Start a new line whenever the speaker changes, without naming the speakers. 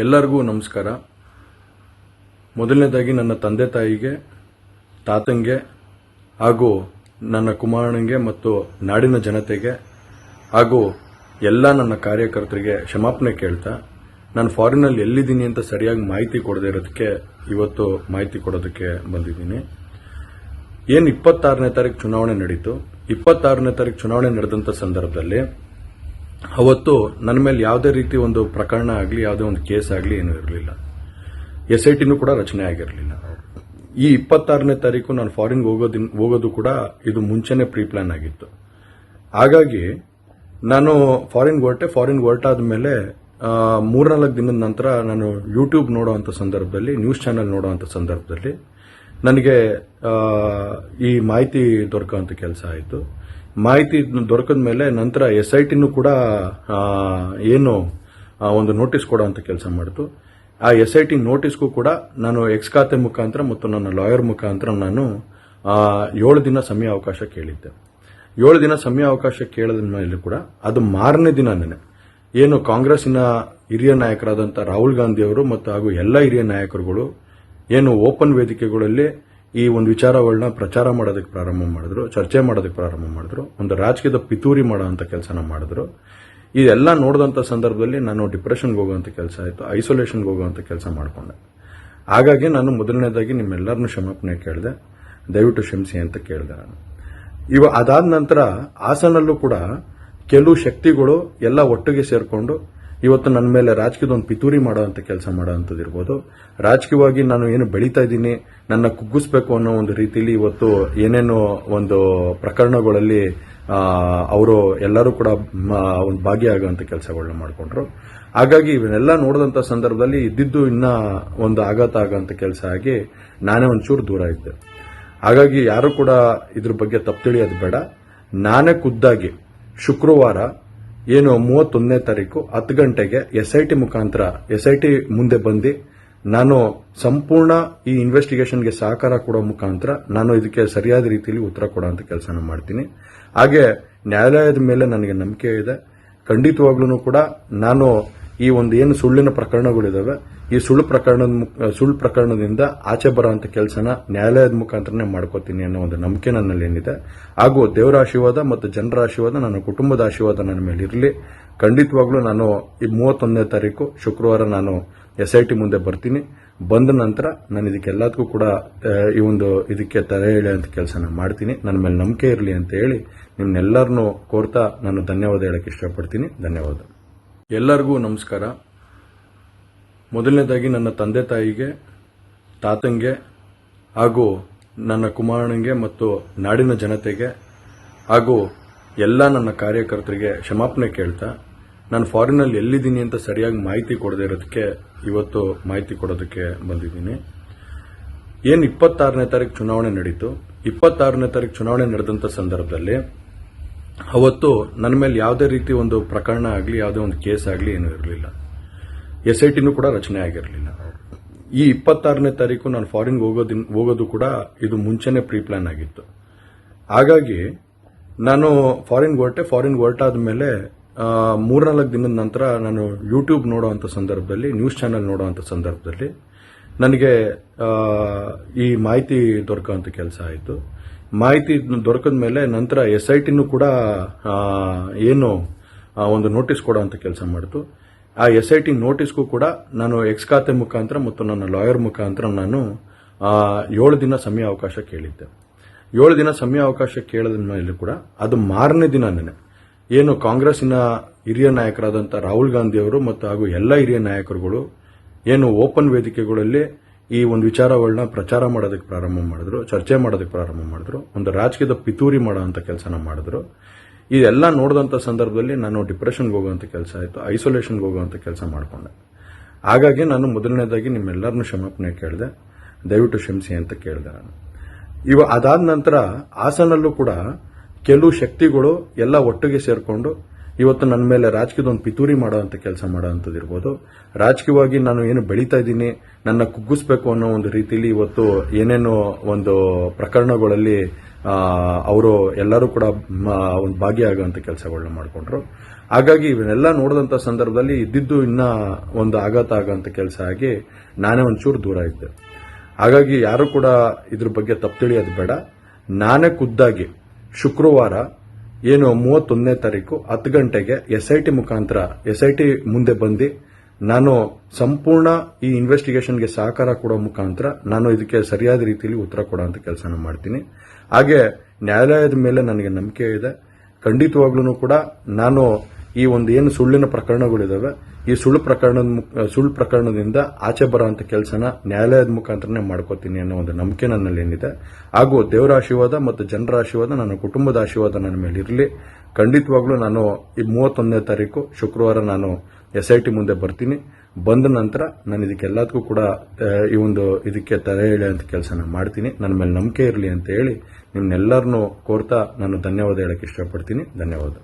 ಎಲ್ಲರಿಗೂ ನಮಸ್ಕಾರ. ಮೊದಲನೇದಾಗಿ ನನ್ನ ತಂದೆ ತಾಯಿಗೆ, ತಾತಂಗೆ ಹಾಗೂ ನನ್ನ ಕುಮಾರನಿಗೆ ಮತ್ತು ನಾಡಿನ ಜನತೆಗೆ ಹಾಗೂ ಎಲ್ಲ ನನ್ನ ಕಾರ್ಯಕರ್ತರಿಗೆ ಕ್ಷಮಾಪಣೆ ಕೇಳ್ತಾ, ನಾನು ಫಾರಿನಲ್ಲಿ ಎಲ್ಲಿದ್ದೀನಿ ಅಂತ ಸರಿಯಾಗಿ ಮಾಹಿತಿ ಕೊಡದೇ ಇರೋದಕ್ಕೆ ಇವತ್ತು ಮಾಹಿತಿ ಕೊಡೋದಕ್ಕೆ ಬಂದಿದ್ದೀನಿ. ಏನು 26ನೇ ತಾರೀಕು ಚುನಾವಣೆ ನಡೀತು. 26ನೇ ತಾರೀಕು ಚುನಾವಣೆ ನಡೆದಂಥ ಸಂದರ್ಭದಲ್ಲಿ ಅವತ್ತು ನನ್ನ ಮೇಲೆ ಯಾವುದೇ ರೀತಿ ಒಂದು ಪ್ರಕರಣ ಆಗಲಿ, ಯಾವುದೇ ಒಂದು ಕೇಸ್ ಆಗಲಿ ಏನೂ ಇರಲಿಲ್ಲ. SITನೂ ಕೂಡ ರಚನೆ ಆಗಿರಲಿಲ್ಲ. ಈ 26ನೇ ತಾರೀಕು ನಾನು ಫಾರಿನ್ ಹೋಗೋದು ಕೂಡ ಇದು ಮುಂಚೆನೇ ಪ್ರೀ ಪ್ಲಾನ್ ಆಗಿತ್ತು. ಹಾಗಾಗಿ ನಾನು ಫಾರಿನ್ ಹೊರಟಾದ ಮೇಲೆ 3-4 ದಿನದ ನಂತರ ನಾನು ಯೂಟ್ಯೂಬ್ ನೋಡುವಂಥ ಸಂದರ್ಭದಲ್ಲಿ, ನ್ಯೂಸ್ ಚಾನೆಲ್ ನೋಡುವಂಥ ಸಂದರ್ಭದಲ್ಲಿ ನನಗೆ ಈ ಮಾಹಿತಿ ದೊರಕುವಂಥ ಕೆಲಸ ಆಯಿತು. ಮಾಹಿತಿ ದೊರಕಿದ ಮೇಲೆ ನಂತರ SITನೂ ಕೂಡ ಏನು ಒಂದು ನೋಟಿಸ್ ಕೊಡುವಂಥ ಕೆಲಸ ಮಾಡಿತು. ಆ SIT ನೋಟಿಸ್ಗೂ ಕೂಡ ನಾನು ಎಕ್ಸ್ ಖಾತೆ ಮುಖಾಂತರ ಮತ್ತು ನನ್ನ ಲಾಯರ್ ಮುಖಾಂತರ ನಾನು 7 ದಿನ ಸಮಯ ಅವಕಾಶ ಕೇಳಿದ್ದೆ. 7 ದಿನ ಸಮಯ ಅವಕಾಶ ಕೇಳಿದ ಮೇಲೆ ಕೂಡ ಅದು ಮಾರನೇ ದಿನನೇ ಏನು ಕಾಂಗ್ರೆಸ್ಸಿನ ಹಿರಿಯ ನಾಯಕರಾದಂಥ ರಾಹುಲ್ ಗಾಂಧಿ ಅವರು ಮತ್ತು ಹಾಗೂ ಎಲ್ಲ ಹಿರಿಯ ನಾಯಕರುಗಳು ಏನು ಓಪನ್ ವೇದಿಕೆಗಳಲ್ಲಿ ಈ ಒಂದು ವಿಚಾರಗಳನ್ನ ಪ್ರಚಾರ ಮಾಡೋದಕ್ಕೆ ಪ್ರಾರಂಭ ಮಾಡಿದ್ರು, ಚರ್ಚೆ ಮಾಡೋದಕ್ಕೆ ಪ್ರಾರಂಭ ಮಾಡಿದ್ರು, ಒಂದು ರಾಜಕೀಯದ ಪಿತೂರಿ ಮಾಡುವಂಥ ಕೆಲಸನ ಮಾಡಿದ್ರು. ಇದೆಲ್ಲ ನೋಡಿದಂಥ ಸಂದರ್ಭದಲ್ಲಿ ನಾನು ಡಿಪ್ರೆಷನ್ಗೆ ಹೋಗುವಂಥ ಕೆಲಸ ಆಯಿತು, ಐಸೋಲೇಷನ್ಗೆ ಹೋಗುವಂಥ ಕೆಲಸ ಮಾಡಿಕೊಂಡೆ. ಹಾಗಾಗಿ ನಾನು ಮೊದಲನೇದಾಗಿ ನಿಮ್ಮೆಲ್ಲರನ್ನೂ ಕ್ಷಮಾಪಣೆ ಕೇಳಿದೆ, ದಯವಿಟ್ಟು ಕ್ಷಮಿಸಿ ಅಂತ ಕೇಳಿದೆ ನಾನು. ಅದಾದ ನಂತರ ಹಾಸನಲ್ಲೂ ಕೂಡ ಕೆಲವು ಶಕ್ತಿಗಳು ಎಲ್ಲ ಒಟ್ಟಿಗೆ ಸೇರಿಕೊಂಡು ಇವತ್ತು ನನ್ನ ಮೇಲೆ ರಾಜಕೀಯದ ಒಂದು ಪಿತೂರಿ ಮಾಡುವಂಥ ಕೆಲಸ ಮಾಡುವಂಥದ್ದು ಇರ್ಬೋದು. ರಾಜಕೀಯವಾಗಿ ನಾನು ಏನು ಬೆಳೀತಾ ಇದ್ದೀನಿ, ನನ್ನ ಕುಗ್ಗಿಸ್ಬೇಕು ಅನ್ನೋ ಒಂದು ರೀತಿಯಲ್ಲಿ ಇವತ್ತು ಏನೇನೋ ಒಂದು ಪ್ರಕರಣಗಳಲ್ಲಿ ಅವರು ಎಲ್ಲರೂ ಕೂಡ ಒಂದು ಭಾಗಿಯಾಗುವಂಥ ಕೆಲಸಗಳನ್ನ ಮಾಡಿಕೊಂಡ್ರು. ಹಾಗಾಗಿ ಇವನ್ನೆಲ್ಲ ನೋಡಿದಂಥ ಸಂದರ್ಭದಲ್ಲಿ ಇದ್ದಿದ್ದು ಇನ್ನ ಒಂದು ಆಘಾತ ಆಗುವಂಥ ಕೆಲಸ ಆಗಿ ನಾನೇ ಒಂಚೂರು ದೂರ ಇದ್ದೆ. ಹಾಗಾಗಿ ಯಾರು ಕೂಡ ಇದ್ರ ಬಗ್ಗೆ ತಪ್ಪು ತಿಳಿಯೋದು ಬೇಡ. ನಾನೇ ಖುದ್ದಾಗಿ ಶುಕ್ರವಾರ ಏನು 31ನೇ ತಾರೀಕು 10 ಗಂಟೆಗೆ SIT ಮುಖಾಂತರ SIT ಮುಂದೆ ಬಂದು ನಾನು ಸಂಪೂರ್ಣ ಈ ಇನ್ವೆಸ್ಟಿಗೇಷನ್ಗೆ ಸಹಕಾರ ಕೊಡೋ ಮುಖಾಂತರ ನಾನು ಇದಕ್ಕೆ ಸರಿಯಾದ ರೀತಿಯಲ್ಲಿ ಉತ್ತರ ಕೊಡುವಂಥ ಕೆಲಸನ ಮಾಡ್ತೀನಿ. ಹಾಗೆ ನ್ಯಾಯಾಲಯದ ಮೇಲೆ ನನಗೆ ನಂಬಿಕೆ ಇದೆ. ಖಂಡಿತವಾಗ್ಲೂ ಕೂಡ ನಾನು ಈ ಒಂದು ಏನು ಸುಳ್ಳಿನ ಪ್ರಕರಣಗಳಿದಾವೆ, ಈ ಸುಳ್ಳು ಪ್ರಕರಣದಿಂದ ಆಚೆ ಬರುವಂತ ಕೆಲಸನ ನ್ಯಾಯಾಲಯದ ಮುಖಾಂತರನೇ ಮಾಡ್ಕೋತೀನಿ ಅನ್ನೋ ಒಂದು ನಂಬಿಕೆ ನನ್ನಲ್ಲಿ ಏನಿದೆ. ಹಾಗೂ ದೇವರ ಆಶೀರ್ವಾದ ಮತ್ತು ಜನರ ಆಶೀರ್ವಾದ, ನನ್ನ ಕುಟುಂಬದ ಆಶೀರ್ವಾದ ನನ್ನ ಮೇಲೆ ಇರಲಿ. ಖಂಡಿತವಾಗ್ಲೂ ನಾನು ಈ 31ನೇ ತಾರೀಕು ಶುಕ್ರವಾರ ನಾನು SIT ಮುಂದೆ ಬರ್ತೀನಿ. ಬಂದ ನಂತರ ನಾನು ಇದಕ್ಕೆಲ್ಲದಕ್ಕೂ ಕೂಡ ಈ ಒಂದು ಇದಕ್ಕೆ ತಲೆ ಎಳೆಯುವಂತ ಕೆಲಸನ ಮಾಡ್ತೀನಿ. ನನ್ನ ಮೇಲೆ ನಂಬಿಕೆ ಇರಲಿ ಅಂತ ಹೇಳಿ ನಿಮ್ನೆಲ್ಲರನ್ನೂ ಕೋರ್ತಾ ನಾನು ಧನ್ಯವಾದ ಹೇಳಕ್ಕೆ ಇಷ್ಟಪಡ್ತೀನಿ. ಧನ್ಯವಾದ. ಎಲ್ಲರಿಗೂ ನಮಸ್ಕಾರ. ಮೊದಲನೇದಾಗಿ ನನ್ನ ತಂದೆ ತಾಯಿಗೆ, ತಾತಂಗೆ ಹಾಗೂ ನನ್ನ ಕುಮಾರನಿಗೆ ಮತ್ತು ನಾಡಿನ ಜನತೆಗೆ ಹಾಗೂ ಎಲ್ಲ ನನ್ನ ಕಾರ್ಯಕರ್ತರಿಗೆ ಕ್ಷಮಾಪಣೆ ಕೇಳ್ತಾ, ನಾನು ಫಾರಿನಲ್ಲಿ ಎಲ್ಲಿದ್ದೀನಿ ಅಂತ ಸರಿಯಾಗಿ ಮಾಹಿತಿ ಕೊಡದೇ ಇರೋದಕ್ಕೆ ಇವತ್ತು ಮಾಹಿತಿ ಕೊಡೋದಕ್ಕೆ ಬಂದಿದ್ದೀನಿ. ಏನು 26ನೇ ತಾರೀಕು ಚುನಾವಣೆ ನಡೀತು. 26ನೇ ತಾರೀಕು ಚುನಾವಣೆ ನಡೆದಂಥ ಸಂದರ್ಭದಲ್ಲಿ ಅವತ್ತು ನನ್ನ ಮೇಲೆ ಯಾವುದೇ ರೀತಿ ಒಂದು ಪ್ರಕರಣ ಆಗಲಿ, ಯಾವುದೇ ಒಂದು ಕೇಸ್ ಆಗಲಿ ಏನೂ ಇರಲಿಲ್ಲ. SITನೂ ಕೂಡ ರಚನೆ ಆಗಿರಲಿಲ್ಲ. ಈ 26ನೇ ತಾರೀಕು ನಾನು ಫಾರಿನ್ ಹೋಗೋದು ಕೂಡ ಇದು ಮುಂಚೆನೇ ಪ್ರೀ ಪ್ಲಾನ್ ಆಗಿತ್ತು. ಹಾಗಾಗಿ ನಾನು ಫಾರಿನ್ ಹೊರಟಾದ ಮೇಲೆ 3-4 ದಿನದ ನಂತರ ನಾನು ಯೂಟ್ಯೂಬ್ ನೋಡುವಂಥ ಸಂದರ್ಭದಲ್ಲಿ, ನ್ಯೂಸ್ ಚಾನೆಲ್ ನೋಡುವಂಥ ಸಂದರ್ಭದಲ್ಲಿ ನನಗೆ ಈ ಮಾಹಿತಿ ದೊರಕುವಂಥ ಕೆಲಸ ಆಯಿತು. ಮಾಹಿತಿ ದೊರಕಿದ ಮೇಲೆ ನಂತರ SITನೂ ಕೂಡ ಏನು ಒಂದು ನೋಟಿಸ್ ಕೊಡುವಂಥ ಕೆಲಸ ಮಾಡಿತು. ಆ SIT ನೋಟಿಸ್ಗೂ ಕೂಡ ನಾನು ಎಕ್ಸ್ ಖಾತೆ ಮುಖಾಂತರ ಮತ್ತು ನನ್ನ ಲಾಯರ್ ಮುಖಾಂತರ ನಾನು 7 ದಿನ ಸಮಯ ಅವಕಾಶ ಕೇಳಿದ್ದೆ. 7 ದಿನ ಸಮಯ ಅವಕಾಶ ಕೇಳಿದ ಮೇಲೆ ಕೂಡ ಅದು ಮಾರನೇ ದಿನನೇ ಏನು ಕಾಂಗ್ರೆಸ್ಸಿನ ಹಿರಿಯ ನಾಯಕರಾದಂಥ ರಾಹುಲ್ ಗಾಂಧಿ ಅವರು ಮತ್ತು ಹಾಗೂ ಎಲ್ಲ ಹಿರಿಯ ನಾಯಕರುಗಳು ಏನು ಓಪನ್ ವೇದಿಕೆಗಳಲ್ಲಿ ಈ ಒಂದು ವಿಚಾರಗಳನ್ನ ಪ್ರಚಾರ ಮಾಡೋದಕ್ಕೆ ಪ್ರಾರಂಭ ಮಾಡಿದ್ರು, ಚರ್ಚೆ ಮಾಡೋದಕ್ಕೆ ಪ್ರಾರಂಭ ಮಾಡಿದ್ರು, ಒಂದು ರಾಜಕೀಯದ ಪಿತೂರಿ ಮಾಡುವಂಥ ಕೆಲಸನ ಮಾಡಿದ್ರು. ಇದೆಲ್ಲ ನೋಡಿದಂಥ ಸಂದರ್ಭದಲ್ಲಿ ನಾನು ಡಿಪ್ರೆಷನ್ಗೆ ಹೋಗುವಂಥ ಕೆಲಸ ಆಯಿತು, ಐಸೋಲೇಷನ್ಗೆ ಹೋಗುವಂಥ ಕೆಲಸ ಮಾಡಿಕೊಂಡೆ. ಹಾಗಾಗಿ ನಾನು ಮೊದಲನೇದಾಗಿ ನಿಮ್ಮೆಲ್ಲರನ್ನೂ ಕ್ಷಮಾಪಣೆ ಕೇಳಿದೆ, ದಯವಿಟ್ಟು ಕ್ಷಮಿಸಿ ಅಂತ ಕೇಳಿದೆ ನಾನು. ಅದಾದ ನಂತರ ಹಾಸನಲ್ಲೂ ಕೂಡ ಕೆಲವು ಶಕ್ತಿಗಳು ಎಲ್ಲ ಒಟ್ಟಿಗೆ ಸೇರಿಕೊಂಡು ಇವತ್ತು ನನ್ನ ಮೇಲೆ ರಾಜಕೀಯದ ಒಂದು ಪಿತೂರಿ ಮಾಡುವಂಥ ಕೆಲಸ ಮಾಡುವಂಥದ್ದು ಇರ್ಬೋದು. ರಾಜಕೀಯವಾಗಿ ನಾನು ಏನು ಬೆಳೀತಾ ಇದ್ದೀನಿ, ನನ್ನ ಕುಗ್ಗಿಸ್ಬೇಕು ಅನ್ನೋ ಒಂದು ರೀತಿಯಲ್ಲಿ ಇವತ್ತು ಏನೇನೋ ಒಂದು ಪ್ರಕರಣಗಳಲ್ಲಿ ಅವರು ಎಲ್ಲರೂ ಕೂಡ ಒಂದು ಭಾಗಿಯಾಗುವಂಥ ಕೆಲಸಗಳನ್ನ ಮಾಡಿಕೊಂಡ್ರು. ಹಾಗಾಗಿ ಇವನ್ನೆಲ್ಲ ನೋಡಿದಂಥ ಸಂದರ್ಭದಲ್ಲಿ ಇದ್ದಿದ್ದು ಇನ್ನ ಒಂದು ಆಘಾತ ಆಗಂತ ಕೆಲಸ ಆಗಿ ನಾನೇ ಒಂಚೂರು ದೂರ ಇದ್ದೆ. ಹಾಗಾಗಿ ಯಾರು ಕೂಡ ಇದ್ರ ಬಗ್ಗೆ ತಪ್ಪು ತಿಳಿಯೋದು ಬೇಡ. ನಾನೇ ಖುದ್ದಾಗಿ ಶುಕ್ರವಾರ ಏನು 31ನೇ ತಾರೀಕು 10 ಗಂಟೆಗೆ SIT ಮುಖಾಂತರ SIT ಮುಂದೆ ಬಂದು ನಾನು ಸಂಪೂರ್ಣ ಈ ಇನ್ವೆಸ್ಟಿಗೇಷನ್ಗೆ ಸಹಕಾರ ಕೊಡೋ ಮುಖಾಂತರ ನಾನು ಇದಕ್ಕೆ ಸರಿಯಾದ ರೀತಿಯಲ್ಲಿ ಉತ್ತರ ಕೊಡೋಂಥ ಕೆಲಸನ ಮಾಡ್ತೀನಿ. ಹಾಗೆ ನ್ಯಾಯಾಲಯದ ಮೇಲೆ ನನಗೆ ನಂಬಿಕೆ ಇದೆ. ಖಂಡಿತವಾಗ್ಲೂ ಕೂಡ ನಾನು ಈ ಒಂದು ಏನು ಸುಳ್ಳಿನ ಪ್ರಕರಣಗಳಿದಾವೆ, ಈ ಸುಳ್ಳು ಪ್ರಕರಣದಿಂದ ಆಚೆ ಬರೋಂಥ ಕೆಲಸನ ನ್ಯಾಯಾಲಯದ ಮುಖಾಂತರನೇ ಮಾಡ್ಕೋತೀನಿ ಅನ್ನೋ ಒಂದು ನಂಬಿಕೆ ನನ್ನಲ್ಲಿ ಏನಿದೆ. ಹಾಗೂ ದೇವರ ಆಶೀರ್ವಾದ ಮತ್ತು ಜನರ ಆಶೀರ್ವಾದ, ನನ್ನ ಕುಟುಂಬದ ಆಶೀರ್ವಾದ ನನ್ನ ಮೇಲೆ ಇರಲಿ. ಖಂಡಿತವಾಗ್ಲೂ ನಾನು ಈ 31ನೇ ತಾರೀಕು ಶುಕ್ರವಾರ ನಾನು SIT ಮುಂದೆ ಬರ್ತೀನಿ. ಬಂದ ನಂತರ ನಾನು ಇದಕ್ಕೆಲ್ಲದಕ್ಕೂ ಕೂಡ ಈ ಒಂದು ಇದಕ್ಕೆ ತಲೆ ಎಳೆಯುವಂಥ ಕೆಲಸನ ಮಾಡ್ತೀನಿ. ನನ್ನ ಮೇಲೆ ನಂಬಿಕೆ ಇರಲಿ ಅಂತ ಹೇಳಿ ನಿಮ್ನೆಲ್ಲರನ್ನೂ ಕೋರ್ತಾ ನಾನು ಧನ್ಯವಾದ ಹೇಳಕ್ಕೆ ಇಷ್ಟಪಡ್ತೀನಿ. ಧನ್ಯವಾದ.